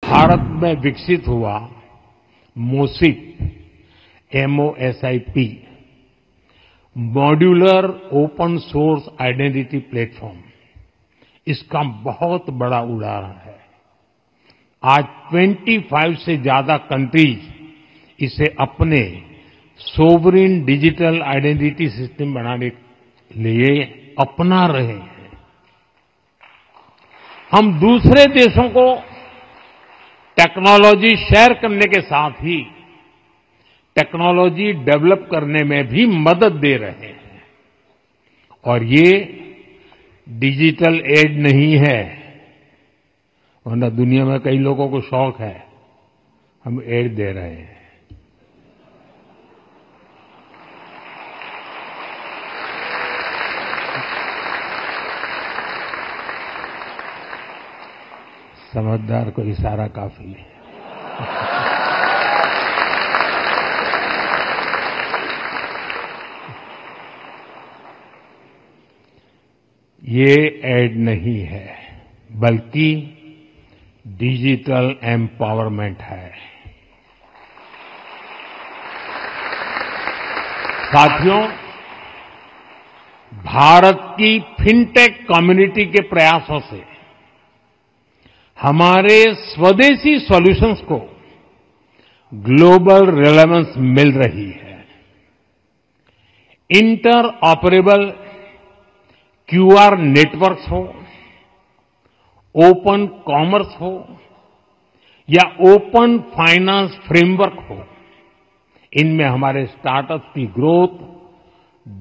भारत में विकसित हुआ मोसिप MOSIP modular open source identity platform इसका बहुत बड़ा उदाहरण है। आज 25 से ज्यादा कंट्रीज इसे अपने सोवरिन डिजिटल आइडेंटिटी सिस्टम बनाने के लिए अपना रहे हैं। हम दूसरे देशों को टेक्नोलॉजी शेयर करने के साथ ही टेक्नोलॉजी डेवलप करने में भी मदद दे रहे हैं। और ये डिजिटल एड नहीं है, वरना दुनिया में कई लोगों को शौक है, हम एड दे रहे हैं। समझदार को इशारा काफी है। ये एड नहीं है, बल्कि डिजिटल एम्पावरमेंट है। साथियों, भारत की फिनटेक कम्युनिटी के प्रयासों से हमारे स्वदेशी सॉल्यूशंस को ग्लोबल रेलेवेंस मिल रही है। इंटर ऑपरेबल QR नेटवर्क्स हो, ओपन कॉमर्स हो या ओपन फाइनेंस फ्रेमवर्क हो, इनमें हमारे स्टार्टअप्स की ग्रोथ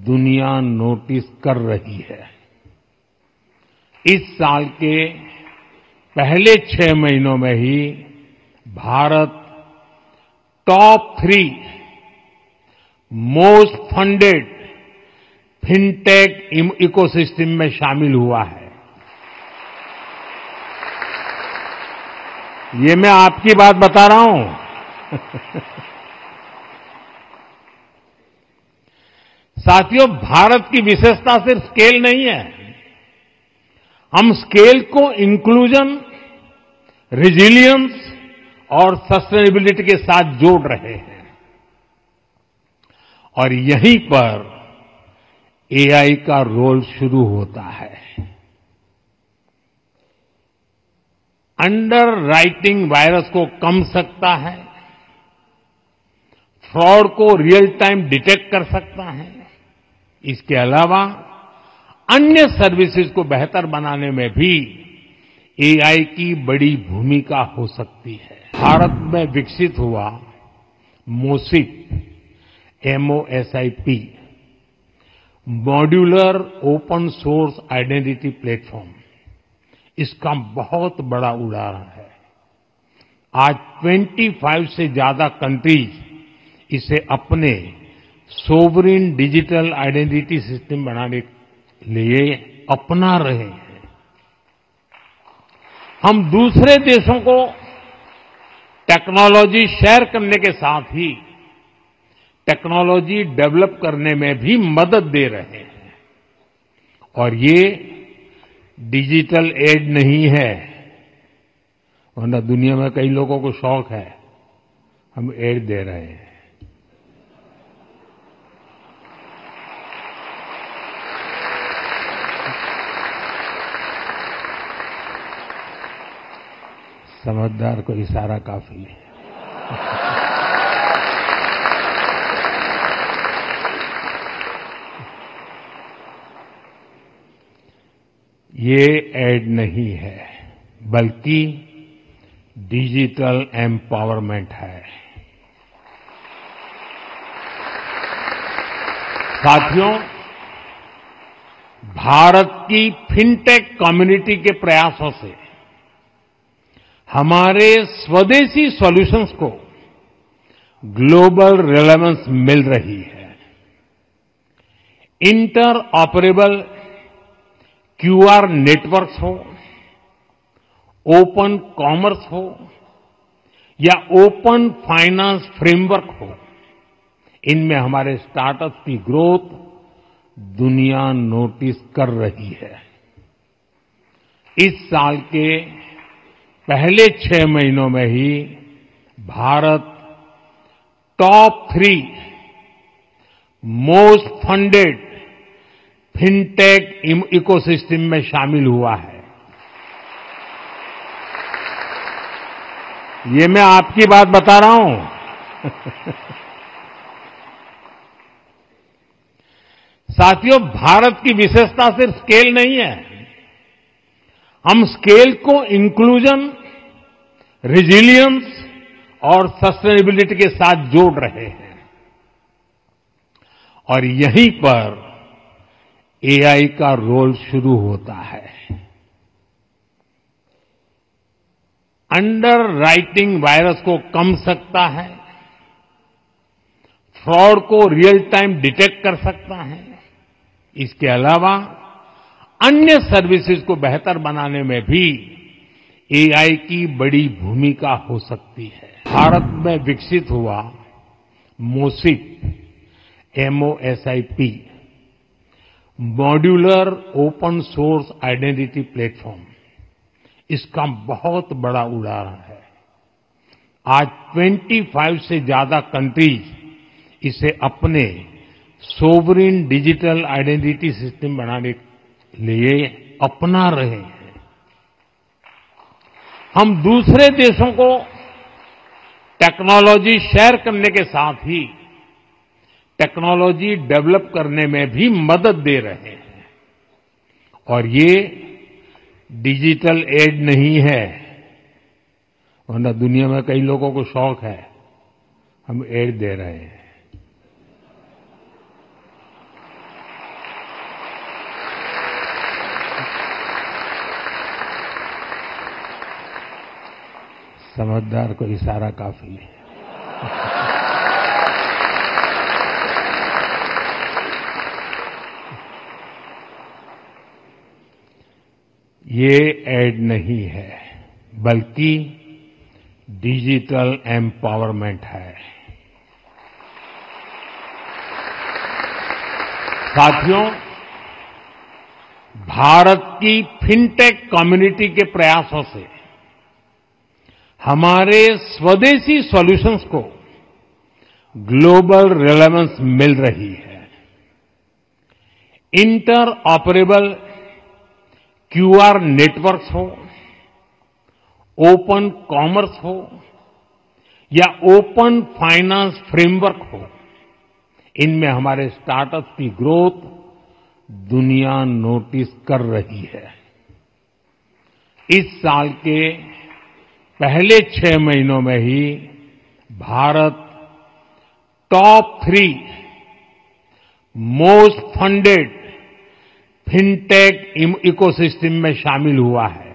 दुनिया नोटिस कर रही है। इस साल के पहले 6 महीनों में ही Bharat top 3 most funded fintech ecosystem में शामिल हुआ है। ये मैं आपकी बात बता रहा हूं। साथियों, भारत की विशेषता सिर्फ स्केल नहीं है, हम स्केल को इंक्लूजन, रेजिलियंस और सस्टेनेबिलिटी के साथ जोड़ रहे हैं। और यहीं पर AI का रोल शुरू होता है। अंडर राइटिंग वायरस को कम सकता है, फ्रॉड को रियल टाइम डिटेक्ट कर सकता है। इसके अलावा अन्य सर्विसेज को बेहतर बनाने में भी AI की बड़ी भूमिका हो सकती है। भारत में विकसित हुआ मोसिप MOSIP modular open source identity platform इसका बहुत बड़ा उदाहरण है। आज 25 से ज्यादा कंट्रीज इसे अपने सोवरिन डिजिटल आइडेंटिटी सिस्टम बनाने के लिए अपना रहे हैं। हम दूसरे देशों को टेक्नोलॉजी शेयर करने के साथ ही टेक्नोलॉजी डेवलप करने में भी मदद दे रहे हैं। और ये डिजिटल एड नहीं है, वरना दुनिया में कई लोगों को शौक है, हम एड दे रहे हैं। समझदार को इशारा काफी है। ये एड नहीं है, बल्कि डिजिटल एम्पावरमेंट है। साथियों, भारत की फिनटेक कम्युनिटी के प्रयासों से हमारे स्वदेशी सॉल्यूशंस को ग्लोबल रेलेवेंस मिल रही है। इंटर ऑपरेबल QR नेटवर्क्स हो, ओपन कॉमर्स हो या ओपन फाइनेंस फ्रेमवर्क हो, इनमें हमारे स्टार्टअप्स की ग्रोथ दुनिया नोटिस कर रही है। इस साल के पहले 6 महीनों में ही Bharat top 3 most funded fintech ecosystem में शामिल हुआ है। ये मैं आपकी बात बता रहा हूं। साथियों, भारत की विशेषता सिर्फ स्केल नहीं है। हम स्केल को इंक्लूजन, रेजिलियंस और सस्टेनेबिलिटी के साथ जोड़ रहे हैं और यहीं पर एआई का रोल शुरू होता है। अंडर राइटिंग वायरस को कम सकता है, फ्रॉड को रियल टाइम डिटेक्ट कर सकता है। इसके अलावा अन्य सर्विसेज को बेहतर बनाने में भी एआई की बड़ी भूमिका हो सकती है। भारत में विकसित हुआ मोसिप, MOSIP, modular open source identity platform, इसका बहुत बड़ा उदाहरण है। आज 25 से ज्यादा कंट्रीज इसे अपने सोवरिन डिजिटल आइडेंटिटी सिस्टम बनाने के लिए अपना रहे हैं। हम दूसरे देशों को टेक्नोलॉजी शेयर करने के साथ ही टेक्नोलॉजी डेवलप करने में भी मदद दे रहे हैं और ये डिजिटल एड नहीं है, वरना दुनिया में कई लोगों को शौक है, हम एड दे रहे हैं। समझदार को इशारा काफी है। ये एड नहीं है, बल्कि डिजिटल एम्पावरमेंट है। साथियों, भारत की फिनटेक कम्युनिटी के प्रयासों से हमारे स्वदेशी सॉल्यूशंस को ग्लोबल रेलेवेंस मिल रही है। इंटर ऑपरेबल क्यूआर नेटवर्क्स हो, ओपन कॉमर्स हो या ओपन फाइनेंस फ्रेमवर्क हो, इनमें हमारे स्टार्टअप की ग्रोथ दुनिया नोटिस कर रही है। इस साल के पहले 6 महीनों में ही Bharat top 3 most funded fintech ecosystem में शामिल हुआ है।